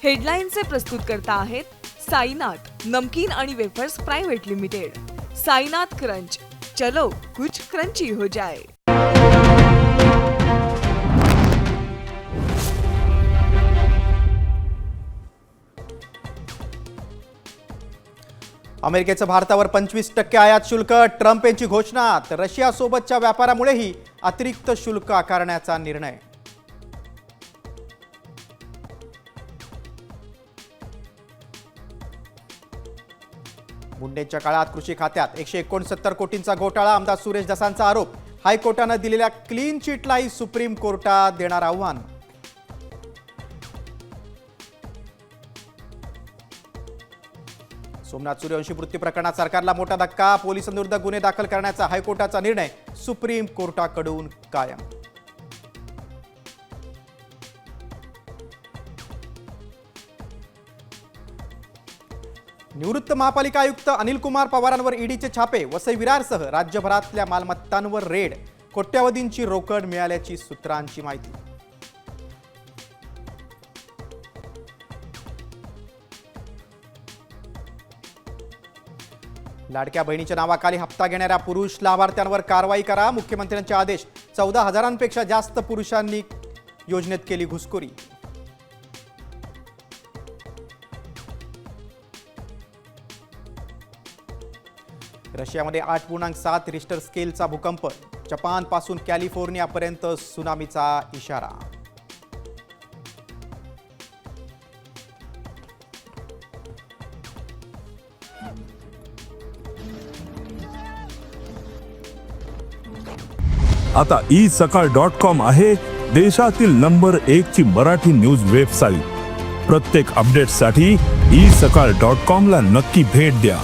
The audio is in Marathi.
हेडलाईनचे प्रस्तुतकर्ता आहेत साईनाथ नमकीन आणि wafers private limited. Sainath crunch, चलो कुछ क्रंची हो जाए। अमेरिकेचं भारतावर 25% आयात शुल्क, ट्रम्प यांची घोषणा। तर रशियासोबतच्या व्यापारामुळेही अतिरिक्त शुल्क आकारण्याचा निर्णय। मुंडेंच्या काळात कृषी खात्यात 169 कोटींचा घोटाळा, आमदार सुरेश दसांचा आरोप। हायकोर्टानं दिलेल्या क्लीन चिटलाही सुप्रीम कोर्टात देणार आव्हान। सोमनाथ सूर्यवंशी मृत्यू प्रकरणात सरकारला मोठा धक्का, पोलिसांविरुद्ध गुन्हे दाखल करण्याचा हायकोर्टाचा निर्णय सुप्रीम कोर्टाकडून कायम। निवृत्त महापालिका आयुक्त अनिल कुमार पवारांवर ईडीचे छापे, वसई विरारसह राज्यभरातल्या मालमत्तांवर रेड, कोट्यवधींची रोकड मिळाल्याची सूत्रांची माहिती। लाडक्या बहिणीच्या नावाखाली हप्ता घेणाऱ्या पुरुष लाभार्थ्यांवर कारवाई करा, मुख्यमंत्र्यांचे आदेश। 14,000पेक्षा जास्त पुरुषांनी योजनेत केली घुसखोरी। रशियामध्ये 8.7 रिश्टर स्केलचा भूकंप, जपानपासून कॅलिफोर्नियापर्यंत सुनामीचा इशारा। आता isakal.com आहे देशातील नंबर 1 ची मराठी न्यूज वेबसाईट। प्रत्येक अपडेटसाठी isakal.com ला नक्की भेट द्या।